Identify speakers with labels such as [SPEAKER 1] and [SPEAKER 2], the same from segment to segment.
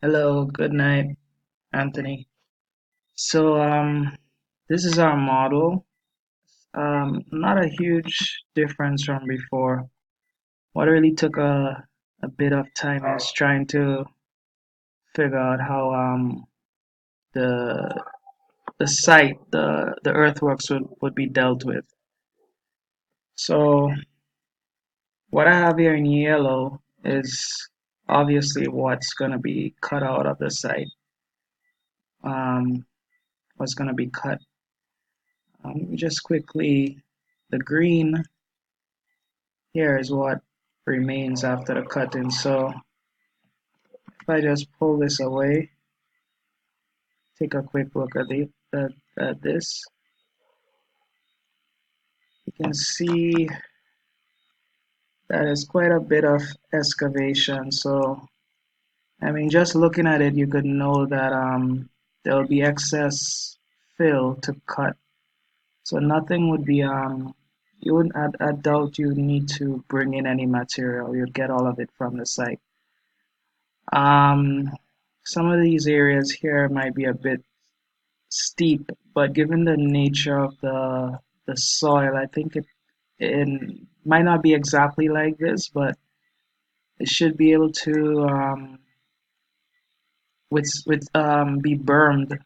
[SPEAKER 1] Hello, good night, Anthony. So, this is our model. Not a huge difference from before. What really took a bit of time is trying to figure out how the the site, the earthworks would be dealt with. So, what I have here in yellow is obviously what's going to be cut out of the site. What's going to be cut. Just quickly, the green here is what remains after the cutting. So if I just pull this away, take a quick look at this, you can see that is quite a bit of excavation. So I mean, just looking at it, you could know that there'll be excess fill to cut. So nothing would be you wouldn't I doubt you need to bring in any material. You'd get all of it from the site. Um, some of these areas here might be a bit steep, but given the nature of the soil, I think it might not be exactly like this, but it should be able to be bermed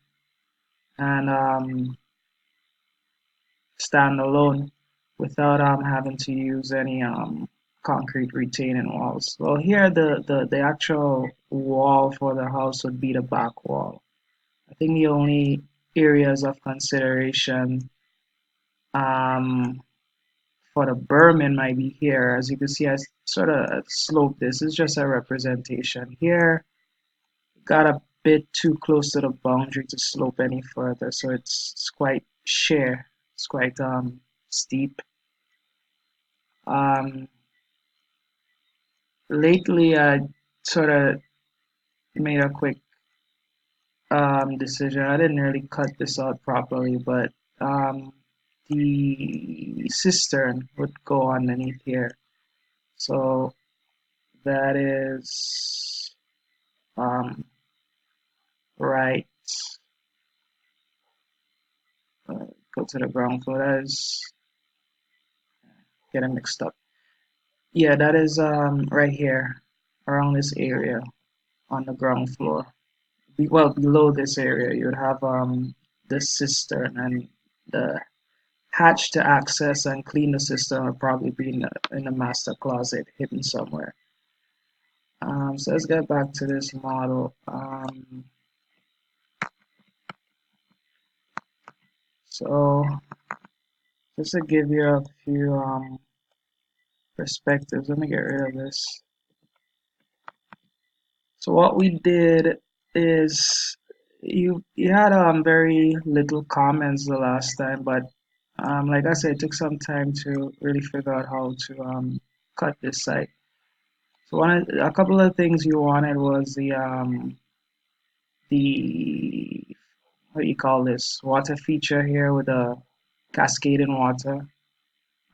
[SPEAKER 1] and stand alone without having to use any concrete retaining walls. Well, here the actual wall for the house would be the back wall. I think the only areas of consideration um, for the Berman might be here. As you can see, I sort of sloped this. It's just a representation. Here, got a bit too close to the boundary to slope any further, so it's quite sheer. It's quite steep. Um, lately, I sort of made a quick decision. I didn't really cut this out properly, but um, the cistern would go underneath here. So that is um, right. Go to the ground floor. That is getting mixed up. Yeah, that is right here around this area on the ground floor. Well, below this area, you would have the cistern and the hatch to access and clean the cistern would probably be in the master closet hidden somewhere. So let's get back to this model. So just to give you a few perspectives, let me get rid of this. So what we did is you had very little comments the last time, but like I said, it took some time to really figure out how to cut this site. So a couple of things you wanted was the what do you call this water feature here with a cascading water.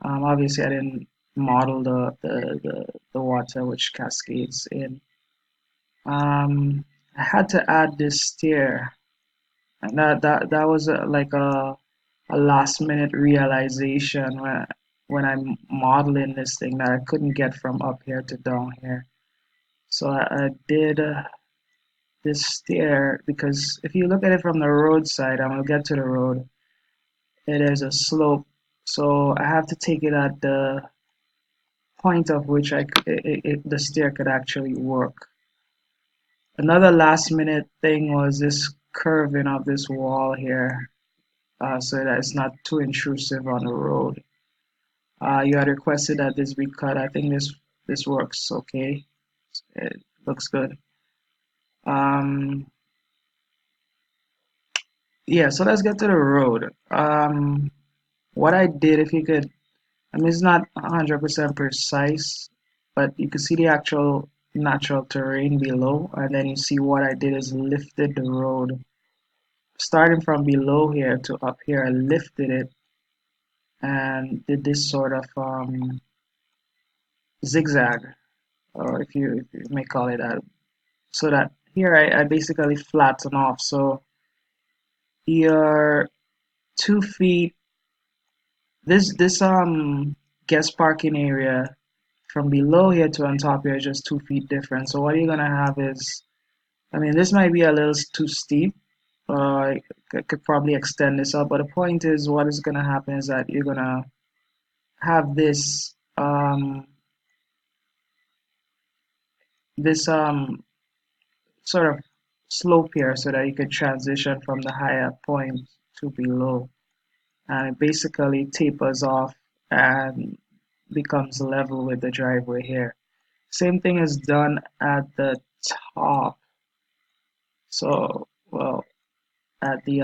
[SPEAKER 1] Obviously, I didn't model the water which cascades in. I had to add this stair, and that was like a last minute realization when I'm modeling this thing that I couldn't get from up here to down here. So I did this stair because if you look at it from the roadside, I'm gonna get to the road. It is a slope, so I have to take it at the point of which the stair could actually work. Another last minute thing was this curving of this wall here, so that it's not too intrusive on the road. You had requested that this be cut. I think this works okay. It looks good. Um, yeah, so let's get to the road. What I did, if you could, I mean, it's not 100% precise, but you can see the actual natural terrain below, and then you see what I did is lifted the road. Starting from below here to up here, I lifted it and did this sort of zigzag, or if you may call it that, so that here I basically flatten off. So you're 2 feet. This guest parking area from below here to on top here is just 2 feet different. So what you're gonna have is, I mean, this might be a little too steep. I could probably extend this up, but the point is, what is gonna happen is that you're gonna have this sort of slope here so that you could transition from the higher point to below, and it basically tapers off and becomes level with the driveway here. Same thing is done at the top. So, well, at the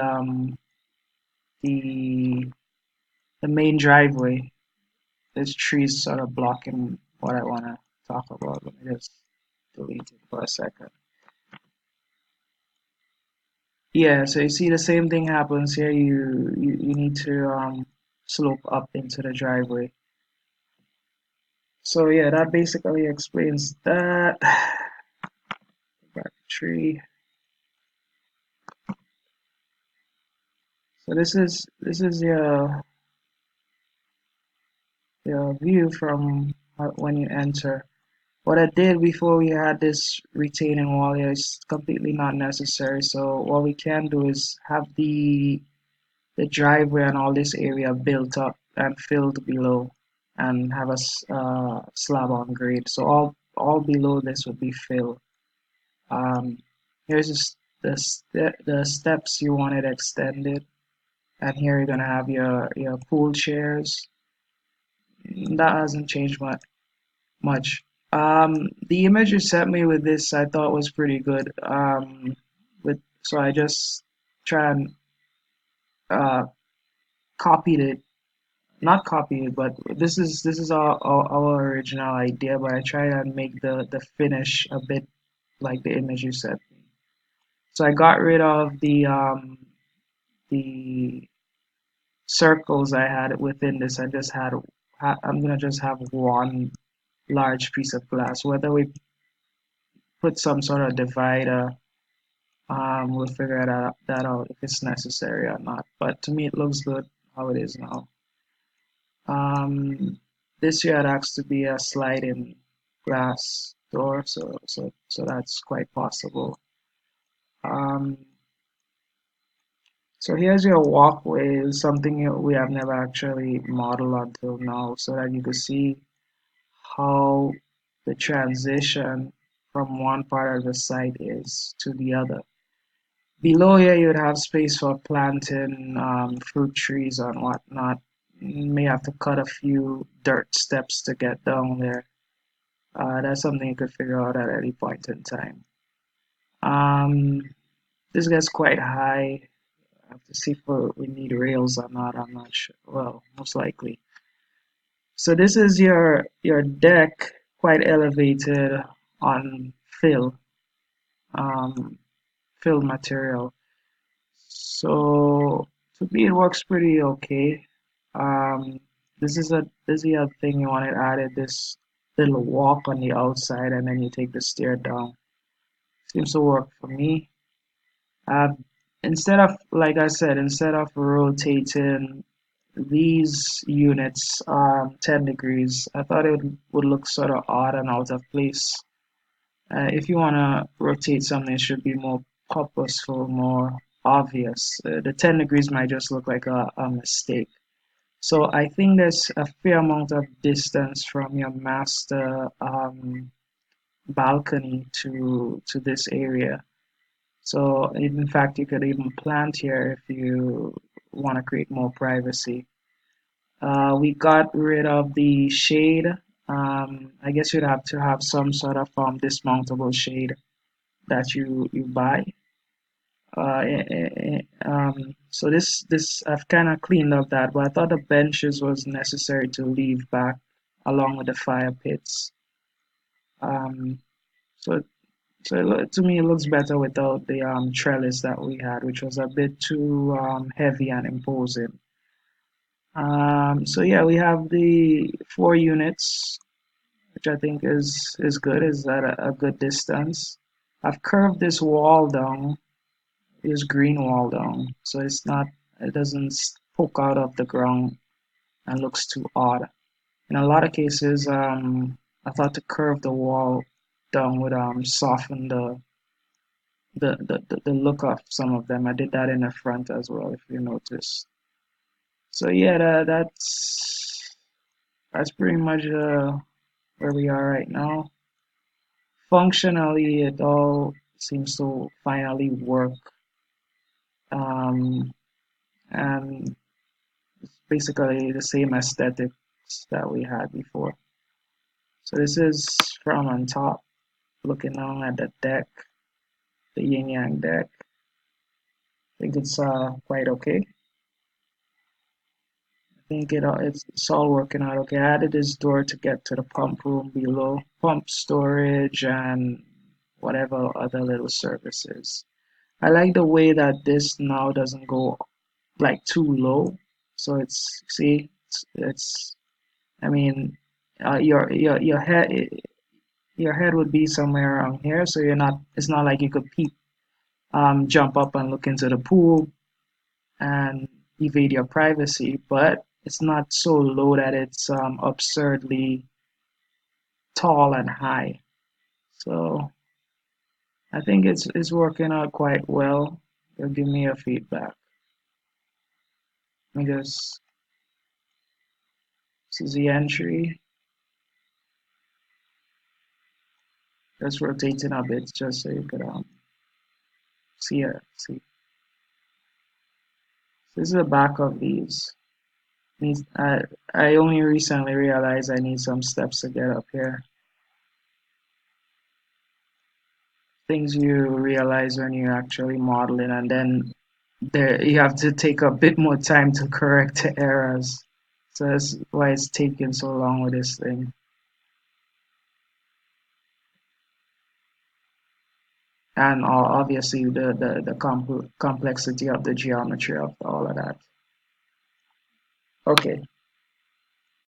[SPEAKER 1] the main driveway, there's trees sort of blocking what I want to talk about. Let me just delete it for a second. Yeah, so you see the same thing happens here. You need to slope up into the driveway. So yeah, that basically explains that. Back to tree. So this is your view from when you enter. What I did before we had this retaining wall here is completely not necessary. So what we can do is have the driveway and all this area built up and filled below, and have a slab on grade. So all below this would be filled. Um, here's the steps you wanted extended, and here you're gonna have your pool chairs. That hasn't changed much. The image you sent me with this I thought was pretty good. With so I just try and uh, copied it, not copy it, but this is our original idea. But I try and make the finish a bit like the image you sent me. So I got rid of the circles I had within this. I'm gonna just have one large piece of glass. Whether we put some sort of divider, we'll figure that out if it's necessary or not. But to me, it looks good how it is now. Um, this year it has to be a sliding glass door, so that's quite possible. Um, so here's your walkway, something we have never actually modeled until now, so that you can see how the transition from one part of the site is to the other. Below here, you'd have space for planting fruit trees and whatnot. You may have to cut a few dirt steps to get down there. That's something you could figure out at any point in time. Um, this gets quite high. I have to see if we need rails or not. I'm not sure. Well, most likely. So this is your deck, quite elevated on fill, um, fill material. So to me, it works pretty okay. Um, this is the other thing you wanted added, this little walk on the outside, and then you take the stair down. Seems to work for me. Uh, instead of, like I said, instead of rotating these units 10 degrees, I thought it would look sort of odd and out of place. If you want to rotate something, it should be more purposeful, more obvious. The 10 degrees might just look like a mistake. So I think there's a fair amount of distance from your master balcony to this area. So in fact, you could even plant here if you want to create more privacy. We got rid of the shade. I guess you'd have to have some sort of dismountable shade that you buy. So this I've kind of cleaned up that, but I thought the benches was necessary to leave back along with the fire pits. Um, so to me it looks better without the trellis that we had, which was a bit too heavy and imposing. So yeah, we have the 4 units, which I think is good, is at a good distance. I've curved this wall down, this green wall down, so it doesn't poke out of the ground and looks too odd. In a lot of cases, I thought to curve the wall down would soften the look of some of them. I did that in the front as well, if you notice. So yeah, that's pretty much where we are right now. Functionally, it all seems to finally work, um, and it's basically the same aesthetics that we had before. So this is from on top, looking down at the deck, the yin yang deck. I think it's quite okay. I think it's all working out okay. I added this door to get to the pump room below, pump storage and whatever other little services. I like the way that this now doesn't go like too low. So it's see it's I mean your head would be somewhere around here, so you're not it's not like you could peep jump up and look into the pool and evade your privacy, but it's not so low that it's absurdly tall and high. So I think it's working out quite well. You'll give me a feedback. Let me just this is the entry. Just rotating a bit just so you could see it. See, this is the back of these. Needs I only recently realized I need some steps to get up here. Things you realize when you're actually modeling, and then there you have to take a bit more time to correct the errors. So that's why it's taking so long with this thing. And obviously the complexity of the geometry of all of that. Okay.